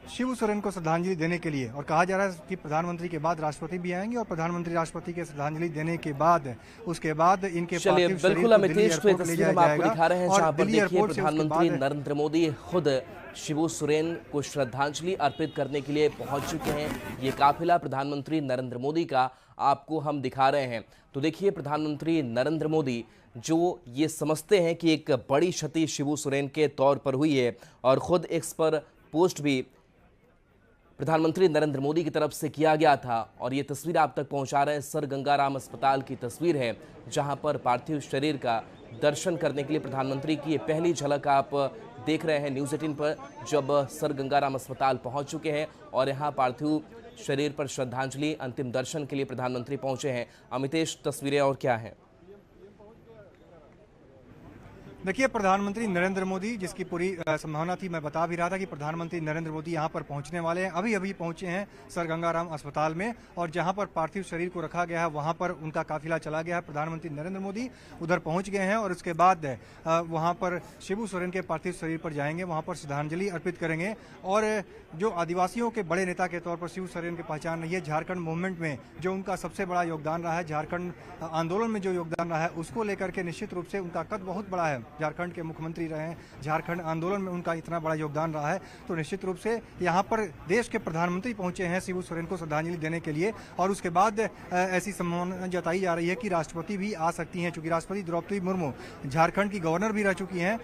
शिबू सोरेन को श्रद्धांजलि देने के लिए। और कहा जा रहा है कि प्रधानमंत्री के बाद राष्ट्रपति भी आएंगे और प्रधानमंत्री राष्ट्रपति के श्रद्धांजलि देने के बाद उसके बाद इनके पार्थिव शरीर को दिल्ली एयरपोर्ट ले जाया जाएगा। और दिल्ली एयरपोर्ट से प्रधानमंत्री नरेंद्र मोदी खुद शिबू सोरेन को श्रद्धांजलि अर्पित करने के लिए पहुंच चुके हैं। ये काफिला प्रधानमंत्री नरेंद्र मोदी का आपको हम दिखा रहे हैं। तो देखिए, प्रधानमंत्री नरेंद्र मोदी जो ये समझते हैं कि एक बड़ी क्षति शिबू सोरेन के तौर पर हुई है और खुद एक्स पर पोस्ट भी प्रधानमंत्री नरेंद्र मोदी की तरफ से किया गया था। और ये तस्वीर आप तक पहुंचा रहे हैं, सर गंगाराम अस्पताल की तस्वीर है, जहां पर पार्थिव शरीर का दर्शन करने के लिए प्रधानमंत्री की ये पहली झलक आप देख रहे हैं न्यूज़ 18 पर, जब सर गंगाराम अस्पताल पहुंच चुके हैं और यहां पार्थिव शरीर पर श्रद्धांजलि अंतिम दर्शन के लिए प्रधानमंत्री पहुंचे हैं। अमितेश, तस्वीरें और क्या हैं? देखिए, प्रधानमंत्री नरेंद्र मोदी, जिसकी पूरी संभावना थी, मैं बता भी रहा था कि प्रधानमंत्री नरेंद्र मोदी यहां पर पहुंचने वाले हैं। अभी अभी पहुंचे हैं सर गंगाराम अस्पताल में और जहां पर पार्थिव शरीर को रखा गया है वहां पर उनका काफिला चला गया है। प्रधानमंत्री नरेंद्र मोदी उधर पहुंच गए हैं और उसके बाद वहां पर शिबू सोरेन के पार्थिव शरीर पर जाएंगे, वहां पर श्रद्धांजलि अर्पित करेंगे। और जो आदिवासियों के बड़े नेता के तौर पर शिबू सोरेन की पहचान रही है, झारखंड मूवमेंट में जो उनका सबसे बड़ा योगदान रहा है, झारखंड आंदोलन में जो योगदान रहा है, उसको लेकर के निश्चित रूप से उनका कद बहुत बड़ा है। झारखंड के मुख्यमंत्री रहे हैं, झारखंड आंदोलन में उनका इतना बड़ा योगदान रहा है, तो निश्चित रूप से यहाँ पर देश के प्रधानमंत्री पहुंचे हैं शिबू सोरेन को श्रद्धांजलि देने के लिए। और उसके बाद ऐसी संभावना जताई जा रही है कि राष्ट्रपति भी आ सकती हैं, चूंकि राष्ट्रपति द्रौपदी मुर्मू झारखंड की गवर्नर भी रह चुकी हैं।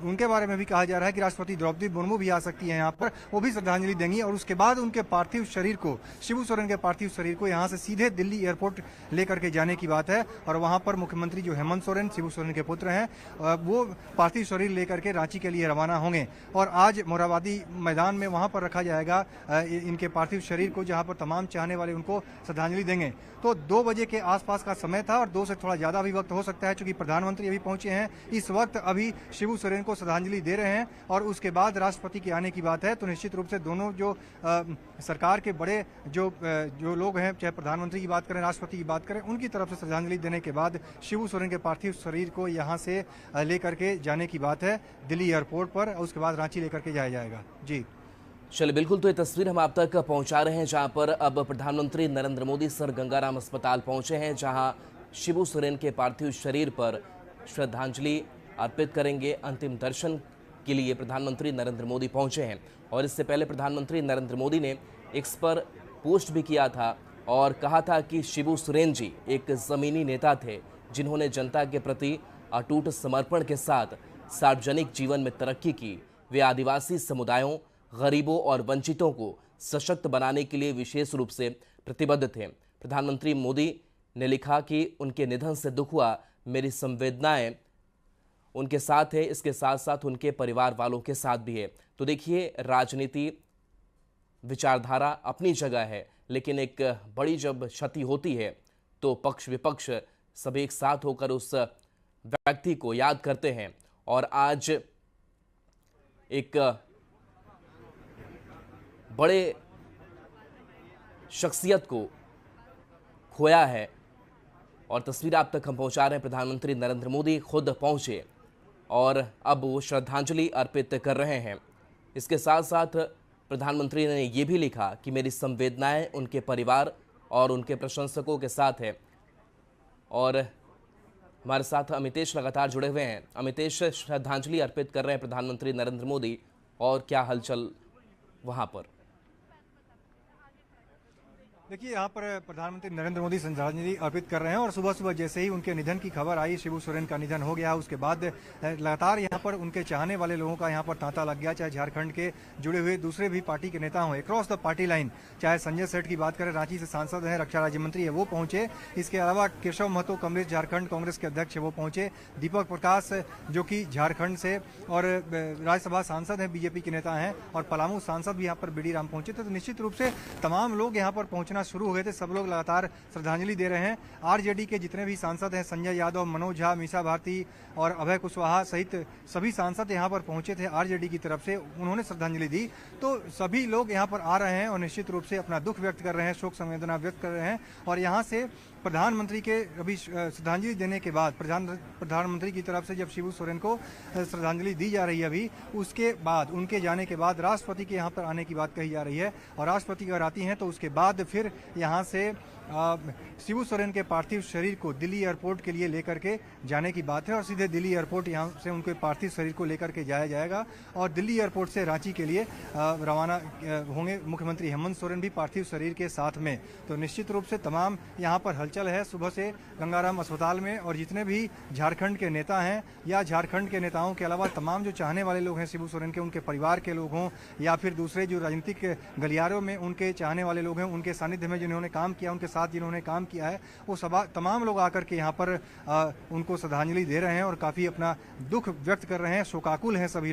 उनके बारे में भी कहा जा रहा है कि राष्ट्रपति द्रौपदी मुर्मू भी आ सकती हैं यहाँ पर, वो भी श्रद्धांजलि देंगी। और उसके बाद उनके पार्थिव शरीर को, शिबू सोरेन के पार्थिव शरीर को यहाँ से सीधे दिल्ली एयरपोर्ट लेकर के जाने की बात है। और वहां पर मुख्यमंत्री जो हेमंत सोरेन, शिबू सोरेन के पुत्र हैं, वो पार्थिव शरीर लेकर के रांची के लिए रवाना होंगे। और आज मोरहाबादी मैदान में वहां पर रखा जाएगा इनके पार्थिव शरीर को, जहां पर तमाम चाहने वाले उनको श्रद्धांजलि देंगे। तो 2 बजे के आसपास का समय था और 2 से थोड़ा ज्यादा भी वक्त हो सकता है, क्योंकि प्रधानमंत्री अभी पहुंचे हैं। इस वक्त अभी शिबू सोरेन को श्रद्धांजलि दे रहे हैं और उसके बाद राष्ट्रपति के आने की बात है। तो निश्चित रूप से दोनों जो सरकार के बड़े जो लोग हैं, चाहे प्रधानमंत्री की बात करें, राष्ट्रपति की बात करें, उनकी तरफ से श्रद्धांजलि देने के बाद शिबू सोरेन के पार्थिव शरीर को यहाँ से लेकर के जाने की बात है दिल्ली एयरपोर्ट पर, और उसके बाद रांची लेकर के जाया जाएगा। जी चलिए, बिल्कुल। तो ये तस्वीर हम आप तक पहुंचा रहे हैं, जहां पर अब प्रधानमंत्री नरेंद्र मोदी सर गंगाराम अस्पताल पहुंचे हैं, जहां शिबू सोरेन के पार्थिव शरीर पर श्रद्धांजलि अर्पित करेंगे। अंतिम दर्शन के लिए प्रधानमंत्री नरेंद्र मोदी पहुंचे हैं। और इससे पहले प्रधानमंत्री नरेंद्र मोदी ने एक्स पर पोस्ट भी किया था और कहा था कि शिबू सोरेन जी एक ज़मीनी नेता थे, जिन्होंने जनता के प्रति अटूट समर्पण के साथ सार्वजनिक जीवन में तरक्की की। वे आदिवासी समुदायों, गरीबों और वंचितों को सशक्त बनाने के लिए विशेष रूप से प्रतिबद्ध थे। प्रधानमंत्री मोदी ने लिखा कि उनके निधन से दुख हुआ, मेरी संवेदनाएं उनके साथ है, इसके साथ साथ उनके परिवार वालों के साथ भी है। तो देखिए, राजनीति, विचारधारा अपनी जगह है, लेकिन एक बड़ी जब क्षति होती है तो पक्ष विपक्ष सभी एक साथ होकर उस व्यक्ति को याद करते हैं। और आज एक बड़े शख्सियत को खोया है और तस्वीर आप तक हम पहुंचा रहे हैं। प्रधानमंत्री नरेंद्र मोदी खुद पहुंचे और अब वो श्रद्धांजलि अर्पित कर रहे हैं। इसके साथ साथ प्रधानमंत्री ने ये भी लिखा कि मेरी संवेदनाएं उनके परिवार और उनके प्रशंसकों के साथ है। और हमारे साथ अमितेश लगातार जुड़े हुए हैं। अमितेश, श्रद्धांजलि अर्पित कर रहे हैं प्रधानमंत्री नरेंद्र मोदी, और क्या हलचल वहां पर? देखिए, यहाँ पर प्रधानमंत्री नरेंद्र मोदी श्रद्धांजलि अर्पित कर रहे हैं और सुबह सुबह जैसे ही उनके निधन की खबर आई, शिबू सोरेन का निधन हो गया, उसके बाद लगातार यहाँ पर उनके चाहने वाले लोगों का यहाँ पर तांता लग गया। चाहे झारखंड के जुड़े हुए दूसरे भी पार्टी के नेता हों, अक्रॉस द पार्टी लाइन, चाहे संजय सेठ की बात करें, रांची से सांसद हैं, रक्षा राज्य मंत्री है, वो पहुंचे। इसके अलावा केशव महतो, कमलेश झारखंड कांग्रेस के अध्यक्ष है, वो पहुंचे। दीपक प्रकाश जो कि झारखंड से और राज्यसभा सांसद हैं, बीजेपी के नेता हैं, और पलामू सांसद भी यहाँ पर बीडी राम पहुंचे थे। तो निश्चित रूप से तमाम लोग यहाँ पर पहुंचना होना शुरू हो गए थे, सब लोग लगातार श्रद्धांजलि दे रहे हैं। आरजेडी के जितने भी सांसद हैं, संजय यादव, मनोज झा, मीसा भारती और अभय कुशवाहा सहित सभी सांसद यहाँ पर पहुंचे थे आरजेडी की तरफ से, उन्होंने श्रद्धांजलि दी। तो सभी लोग यहाँ पर आ रहे हैं और निश्चित रूप से अपना दुख व्यक्त कर रहे हैं, शोक संवेदना व्यक्त कर रहे हैं। और यहाँ से प्रधानमंत्री के अभी श्रद्धांजलि देने के बाद प्रधानमंत्री की तरफ से जब शिबू सोरेन को श्रद्धांजलि दी जा रही है, अभी उसके बाद उनके जाने के बाद राष्ट्रपति के यहाँ पर आने की बात कही जा रही है। और राष्ट्रपति अगर आती हैं तो उसके बाद फिर यहाँ से शिबू सोरेन के पार्थिव शरीर को दिल्ली एयरपोर्ट के लिए लेकर के जाने की बात है और सीधे दिल्ली एयरपोर्ट यहाँ से उनके पार्थिव शरीर को लेकर के जाया जाएगा और दिल्ली एयरपोर्ट से रांची के लिए रवाना होंगे मुख्यमंत्री हेमंत सोरेन भी पार्थिव शरीर के साथ में। तो निश्चित रूप से तमाम यहाँ पर हलचल है सुबह से गंगाराम अस्पताल में। और जितने भी झारखंड के नेता हैं या झारखंड के नेताओं के अलावा तमाम जो चाहने वाले लोग हैं शिबू सोरेन के, उनके परिवार के लोग हों या फिर दूसरे जो राजनीतिक गलियारों में उनके चाहने वाले लोग हैं, उनके सानिध्य में जिन्होंने काम किया, उनके साथ जिन्होंने काम किया है, वो तमाम लोग आकर के यहाँ पर उनको श्रद्धांजलि दे रहे हैं और काफ़ी अपना दुख व्यक्त कर रहे हैं। शोकाकुल हैं सभी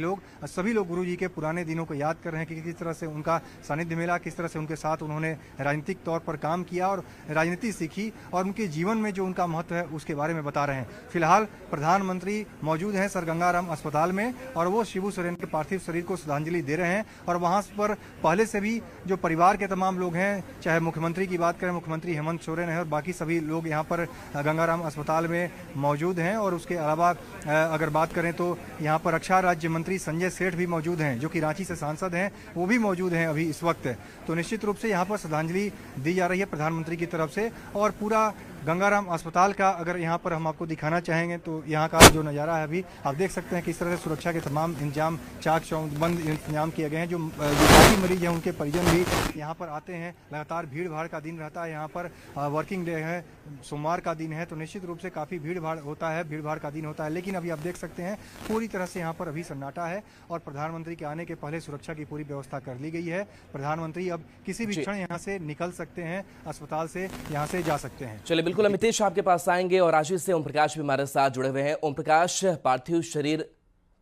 लोग गुरु जी के पुराने दिनों को याद कर रहे हैं कि किस तरह से उनका सानिध्य मिला, किस तरह से उनके साथ उन्होंने राजनीतिक तौर पर काम किया और राजनीति सीखी और उनके जीवन में जो उनका महत्व है उसके बारे में बता रहे हैं। फिलहाल प्रधानमंत्री मौजूद हैं सर गंगाराम अस्पताल में और वो शिबू सोरेन के पार्थिव शरीर को श्रद्धांजलि दे रहे हैं। और वहां पर पहले से भी जो परिवार के तमाम लोग हैं, चाहे मुख्यमंत्री की बात करें, मुख्यमंत्री हेमंत सोरेन है और बाकी सभी लोग यहाँ पर गंगाराम अस्पताल में मौजूद हैं। और उसके अलावा अगर बात करें तो यहाँ पर रक्षा राज्य मंत्री संजय सेठ भी मौजूद हैं, जो कि रांची से सांसद हैं, वो भी मौजूद हैं अभी इस वक्त। तो निश्चित रूप से यहाँ पर श्रद्धांजलि दी जा रही है प्रधानमंत्री की तरफ से। और पूरा गंगाराम अस्पताल का अगर यहाँ पर हम आपको दिखाना चाहेंगे तो यहाँ का जो नज़ारा है अभी आप देख सकते हैं किस तरह से सुरक्षा के तमाम इंतजाम चाक चौबंद इंतजाम किए गए हैं। जो बाकी मरीज हैं उनके परिजन भी यहाँ पर आते हैं। लगातार भीड़ भाड़ का दिन रहता है यहाँ पर, वर्किंग डे है, सोमवार का दिन है, तो निश्चित रूप से काफ़ी भीड़ भाड़ का दिन होता है। लेकिन अभी आप देख सकते हैं पूरी तरह से यहाँ पर अभी सन्नाटा है और प्रधानमंत्री के आने के पहले सुरक्षा की पूरी व्यवस्था कर ली गई है। प्रधानमंत्री अब किसी भी क्षण यहाँ से निकल सकते हैं, अस्पताल से यहाँ से जा सकते हैं। चलिए बिल्कुल अमितेश आपके पास आएंगे और रांची से ओम प्रकाश भी हमारे साथ जुड़े हुए हैं। ओम प्रकाश, पार्थिव शरीर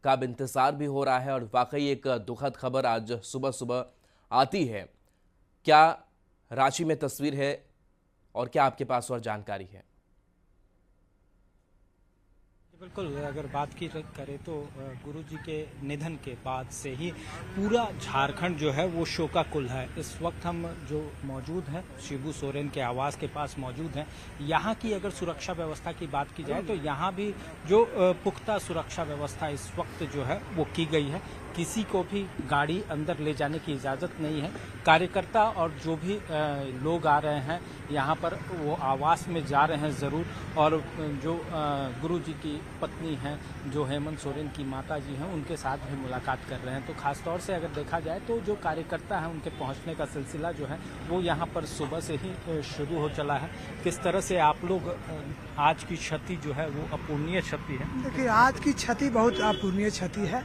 का अब इंतजार भी हो रहा है और वाकई एक दुखद खबर आज सुबह सुबह आती है। क्या रांची में तस्वीर है और क्या आपके पास और जानकारी है? बिल्कुल, अगर बात की करें तो गुरुजी के निधन के बाद से ही पूरा झारखंड जो है वो शोकाकुल है। इस वक्त हम जो मौजूद हैं शिबू सोरेन के आवास के पास मौजूद हैं। यहाँ की अगर सुरक्षा व्यवस्था की बात की जाए तो यहाँ भी जो पुख्ता सुरक्षा व्यवस्था इस वक्त जो है वो की गई है। किसी को भी गाड़ी अंदर ले जाने की इजाज़त नहीं है। कार्यकर्ता और जो भी लोग आ रहे हैं यहाँ पर वो आवास में जा रहे हैं ज़रूर। और जो गुरुजी की पत्नी हैं, जो हेमंत सोरेन की माता जी हैं, उनके साथ भी मुलाकात कर रहे हैं। तो खास तौर से अगर देखा जाए तो जो कार्यकर्ता हैं उनके पहुँचने का सिलसिला जो है वो यहाँ पर सुबह से ही शुरू हो चला है। किस तरह से आप लोग आज की क्षति जो है वो अपूर्णीय क्षति है? देखिए, आज की क्षति बहुत अपूर्णीय क्षति है।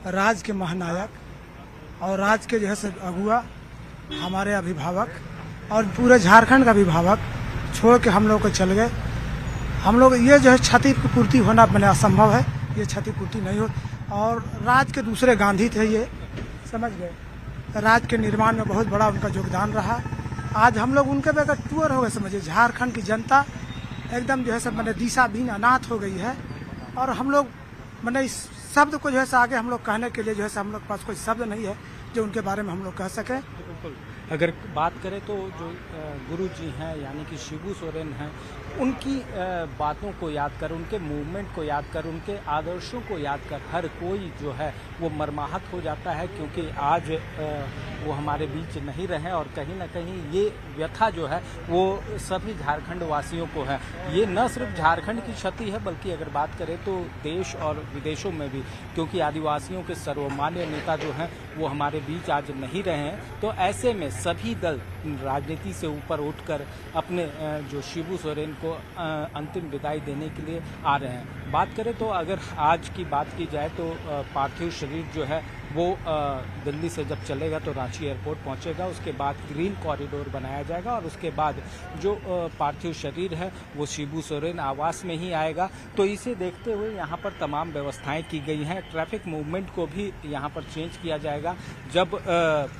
राज के महानायक और राज के जो है अगुआ, हमारे अभिभावक और पूरे झारखंड का अभिभावक छोड़ के हम लोग को चल गए। हम लोग ये जो है क्षति की पूर्ति होना मैंने असंभव है, ये क्षति पूर्ति नहीं हो। और राज के दूसरे गांधी थे, ये समझ गए। राज के निर्माण में बहुत बड़ा उनका योगदान रहा। आज हम लोग उनके बगैर टूअर हो गए, समझिए। झारखंड की जनता एकदम जो है सब मैंने दिशाहीन अनाथ हो गई है। और हम लोग मैंने इस शब्द को जो है आगे हम लोग कहने के लिए जो है हम लोग के पास कोई शब्द नहीं है जो उनके बारे में हम लोग कह सकें। अगर बात करें तो जो गुरुजी हैं यानी कि शिबू सोरेन हैं, उनकी बातों को याद कर, उनके मूवमेंट को याद कर, उनके आदर्शों को याद कर हर कोई जो है वो मर्माहत हो जाता है। क्योंकि आज वो हमारे बीच नहीं रहे और कहीं ना कहीं ये व्यथा जो है वो सभी झारखंड वासियों को है। ये न सिर्फ झारखंड की क्षति है बल्कि अगर बात करें तो देश और विदेशों में भी, क्योंकि आदिवासियों के सर्वमान्य नेता जो हैं वो हमारे बीच आज नहीं रहे हैं। तो ऐसे में सभी दल राजनीति से ऊपर उठकर अपने जो शिबू सोरेन को अंतिम विदाई देने के लिए आ रहे हैं। बात करें तो अगर आज की बात की जाए तो पार्थिव शरीर जो है वो दिल्ली से जब चलेगा तो रांची एयरपोर्ट पहुंचेगा। उसके बाद ग्रीन कॉरिडोर बनाया जाएगा और उसके बाद जो पार्थिव शरीर है वो शिबू सोरेन आवास में ही आएगा। तो इसे देखते हुए यहाँ पर तमाम व्यवस्थाएं की गई हैं। ट्रैफिक मूवमेंट को भी यहाँ पर चेंज किया जाएगा। जब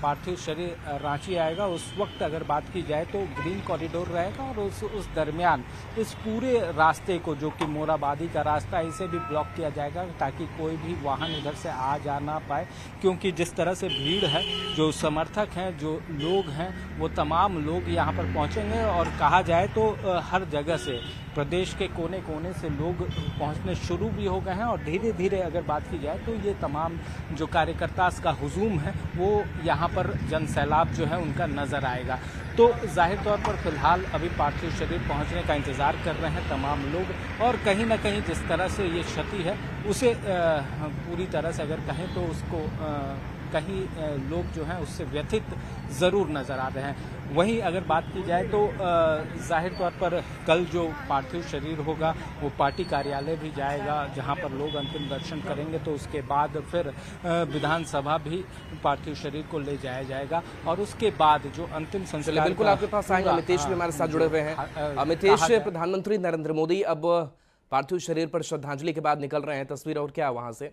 पार्थिव शरीर रांची आएगा उस वक्त अगर बात की जाए तो ग्रीन कॉरिडोर रहेगा और उस दरमियान इस पूरे रास्ते को, जो कि मोराबादी का रास्ता है, इसे भी ब्लॉक किया जाएगा ताकि कोई भी वाहन उधर से आ जा ना पाए। क्योंकि जिस तरह से भीड़ है, जो समर्थक हैं, जो लोग हैं, वो तमाम लोग यहाँ पर पहुँचेंगे और कहा जाए तो हर जगह से, प्रदेश के कोने कोने से लोग पहुंचने शुरू भी हो गए हैं। और धीरे धीरे अगर बात की जाए तो ये तमाम जो कार्यकर्ता का हुजूम है वो यहाँ पर जनसैलाब जो है उनका नज़र आएगा। तो जाहिर तौर पर फिलहाल अभी पार्थिव शरीर पहुंचने का इंतज़ार कर रहे हैं तमाम लोग। और कहीं ना कहीं जिस तरह से ये क्षति है उसे पूरी तरह से अगर कहें तो उसको कहीं लोग जो हैं उससे व्यथित ज़रूर नज़र आ रहे हैं। वहीं अगर बात की जाए तो जाहिर तौर पर कल जो पार्थिव शरीर होगा वो पार्टी कार्यालय भी जाएगा, जहां पर लोग अंतिम दर्शन करेंगे। तो उसके बाद फिर विधानसभा भी पार्थिव शरीर को ले जाया जाएगा और उसके बाद जो अंतिम संस्कार। बिल्कुल आपके पास आएंगे, अमितेश भी हमारे साथ जुड़े हुए हैं। अमितेश, प्रधानमंत्री नरेंद्र मोदी अब पार्थिव शरीर पर श्रद्धांजलि के बाद निकल रहे हैं, तस्वीर और क्या वहां से?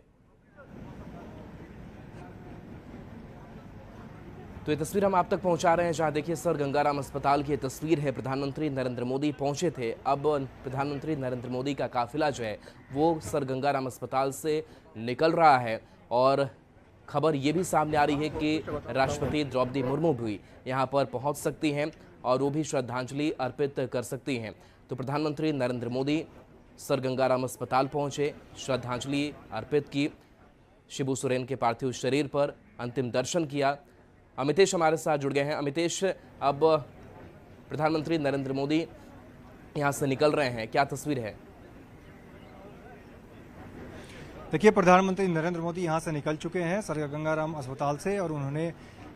तो ये तस्वीर हम आप तक पहुंचा रहे हैं, जहां देखिए सर गंगाराम अस्पताल की तस्वीर है। प्रधानमंत्री नरेंद्र मोदी पहुंचे थे। अब प्रधानमंत्री नरेंद्र मोदी का काफिला जो है वो सर गंगाराम अस्पताल से निकल रहा है और खबर ये भी सामने आ रही है कि राष्ट्रपति द्रौपदी मुर्मू भी यहां पर पहुंच सकती हैं और वो भी श्रद्धांजलि अर्पित कर सकती हैं। तो प्रधानमंत्री नरेंद्र मोदी सर गंगाराम अस्पताल पहुंचे, श्रद्धांजलि अर्पित की, शिबू सोरेन के पार्थिव शरीर पर अंतिम दर्शन किया। अमितेश हमारे साथ जुड़ गए हैं। अमितेश, अब प्रधानमंत्री नरेंद्र मोदी यहां से निकल रहे हैं, क्या तस्वीर है? देखिए, प्रधानमंत्री नरेंद्र मोदी यहां से निकल चुके हैं सर गंगाराम अस्पताल से और उन्होंने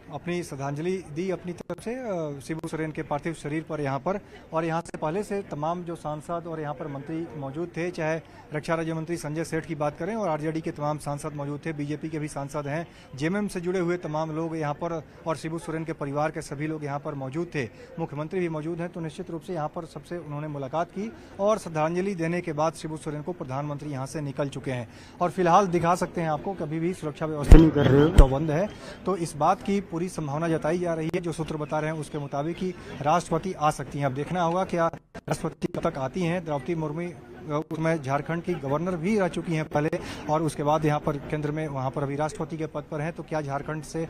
अपनी श्रद्धांजलि दी अपनी तरफ से शिबू सोरेन के पार्थिव शरीर पर यहाँ पर। और यहाँ से पहले से तमाम जो सांसद और यहाँ पर मंत्री मौजूद थे, चाहे रक्षा राज्य मंत्री संजय सेठ की बात करें और आरजेडी के तमाम सांसद मौजूद थे, बीजेपी के भी सांसद हैं, जेएमएम से जुड़े हुए तमाम लोग यहाँ पर और शिबू सोरेन के परिवार के सभी लोग यहाँ पर मौजूद थे, मुख्यमंत्री भी मौजूद हैं। तो निश्चित रूप से यहाँ पर सबसे उन्होंने मुलाकात की और श्रद्धांजलि देने के बाद शिबू सोरेन को प्रधानमंत्री यहाँ से निकल चुके हैं। और फिलहाल दिखा सकते हैं आपको, कभी भी सुरक्षा व्यवस्था नहीं कर रहे हो तो बंद है। तो इस बात की पूरी संभावना जताई जा रही है, जो सूत्र बता रहे हैं उसके मुताबिक ही राष्ट्रपति आ सकती हैं। अब देखना होगा क्या राष्ट्रपति कब तक आती हैं। द्रौपदी मुर्मू उसमें झारखंड की गवर्नर भी रह चुकी हैं पहले और उसके बाद यहाँ पर केंद्र में वहाँ पर अभी राष्ट्रपति के पद पर हैं। तो क्या झारखंड से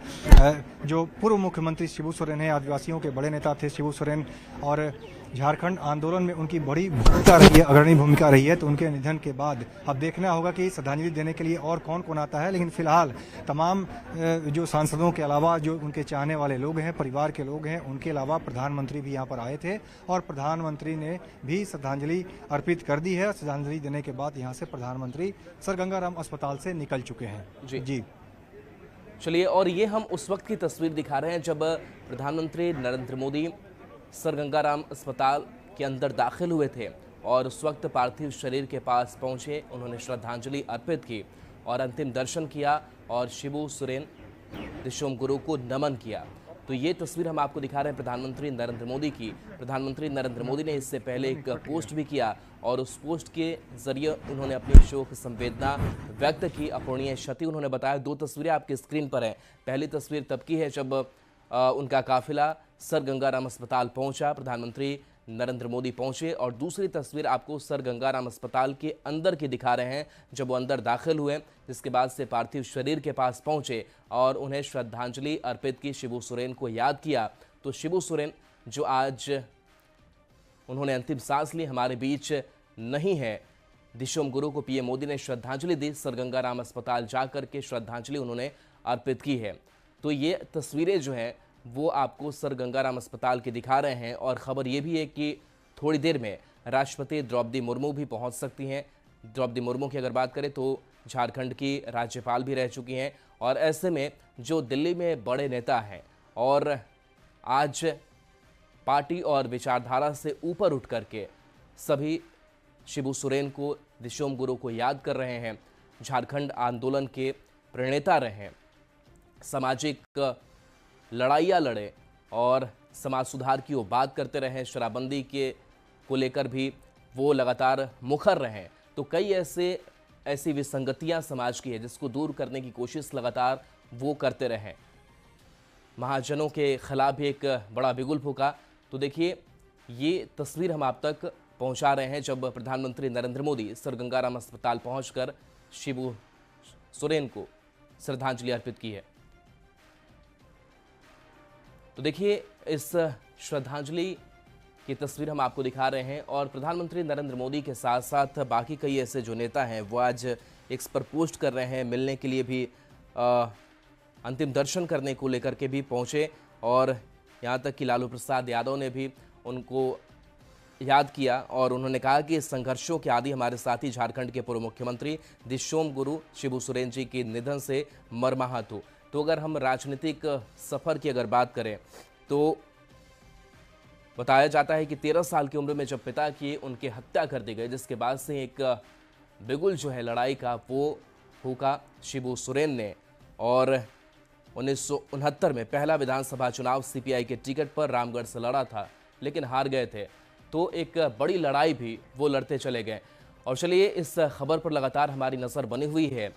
जो पूर्व मुख्यमंत्री शिबू सोरेन है, आदिवासियों के बड़े नेता थे शिबू सोरेन, और झारखंड आंदोलन में उनकी बड़ी भूमिका रही है, अग्रणी भूमिका रही है, तो उनके निधन के बाद अब देखना होगा कि श्रद्धांजलि देने के लिए और कौन कौन आता है। लेकिन फिलहाल तमाम जो सांसदों के अलावा जो उनके चाहने वाले लोग हैं, परिवार के लोग हैं, उनके अलावा प्रधानमंत्री भी यहाँ पर आए थे और प्रधानमंत्री ने भी श्रद्धांजलि अर्पित कर दी है। श्रद्धांजलि देने के बाद यहाँ से प्रधानमंत्री सर गंगाराम अस्पताल से निकल चुके हैं। जी चलिए, और ये हम उस वक्त की तस्वीर दिखा रहे हैं जब प्रधानमंत्री नरेंद्र मोदी सर गंगाराम अस्पताल के अंदर दाखिल हुए थे और उस वक्त पार्थिव शरीर के पास पहुंचे, उन्होंने श्रद्धांजलि अर्पित की और अंतिम दर्शन किया और शिबू सोरेन दिशोम गुरु को नमन किया। तो ये तस्वीर हम आपको दिखा रहे हैं प्रधानमंत्री नरेंद्र मोदी की। प्रधानमंत्री नरेंद्र मोदी ने इससे पहले एक पोस्ट भी किया और उस पोस्ट के जरिए उन्होंने अपनी शोक संवेदना व्यक्त की, अपूरणीय क्षति उन्होंने बताया। दो तस्वीरें आपकी स्क्रीन पर हैं। पहली तस्वीर तब की है जब उनका काफिला सर गंगाराम अस्पताल पहुंचा, प्रधानमंत्री नरेंद्र मोदी पहुंचे, और दूसरी तस्वीर आपको सर गंगाराम अस्पताल के अंदर की दिखा रहे हैं जब वो अंदर दाखिल हुए, जिसके बाद से पार्थिव शरीर के पास पहुंचे और उन्हें श्रद्धांजलि अर्पित की, शिबू सोरेन को याद किया। तो शिबू सोरेन जो आज उन्होंने अंतिम सांस ली, हमारे बीच नहीं है। दिशोम गुरु को पीएम मोदी ने श्रद्धांजलि दी, सर गंगाराम अस्पताल जाकर के श्रद्धांजलि उन्होंने अर्पित की है। तो ये तस्वीरें जो हैं वो आपको सर गंगाराम अस्पताल के दिखा रहे हैं और ख़बर ये भी है कि थोड़ी देर में राष्ट्रपति द्रौपदी मुर्मू भी पहुंच सकती हैं। द्रौपदी मुर्मू की अगर बात करें तो झारखंड की राज्यपाल भी रह चुकी हैं और ऐसे में जो दिल्ली में बड़े नेता हैं और आज पार्टी और विचारधारा से ऊपर उठ करके सभी शिबू सोरेन को, दिशोम गुरु को याद कर रहे हैं, झारखंड आंदोलन के प्रणेता रहे हैं, सामाजिक लड़ाइयाँ लड़े और समाज सुधार की वो बात करते रहे, शराबबंदी के को लेकर भी वो लगातार मुखर रहे। तो कई ऐसी विसंगतियां समाज की है जिसको दूर करने की कोशिश लगातार वो करते रहे। महाजनों के खिलाफ भी एक बड़ा बिगुल फूका। तो देखिए, ये तस्वीर हम आप तक पहुंचा रहे हैं जब प्रधानमंत्री नरेंद्र मोदी सर गंगाराम अस्पताल पहुंचकर शिबू सोरेन को श्रद्धांजलि अर्पित की है। तो देखिए, इस श्रद्धांजलि की तस्वीर हम आपको दिखा रहे हैं और प्रधानमंत्री नरेंद्र मोदी के साथ साथ बाकी कई ऐसे जो नेता हैं वो आज एक्स पर पोस्ट कर रहे हैं, मिलने के लिए भी अंतिम दर्शन करने को लेकर के भी पहुंचे और यहाँ तक कि लालू प्रसाद यादव ने भी उनको याद किया और उन्होंने कहा कि इस संघर्षों के आदि हमारे साथी झारखंड के पूर्व मुख्यमंत्री दिशोम गुरु शिबू सोरेन जी के निधन से मर्माहत हो। तो अगर हम राजनीतिक सफर की अगर बात करें तो बताया जाता है कि 13 साल की उम्र में जब पिता की उनकी हत्या कर दी गई, जिसके बाद से एक बिगुल जो है लड़ाई का वो फूका शिबू सोरेन ने और 1969 में पहला विधानसभा चुनाव सीपीआई के टिकट पर रामगढ़ से लड़ा था, लेकिन हार गए थे। तो एक बड़ी लड़ाई भी वो लड़ते चले गए। और चलिए, इस खबर पर लगातार हमारी नज़र बनी हुई है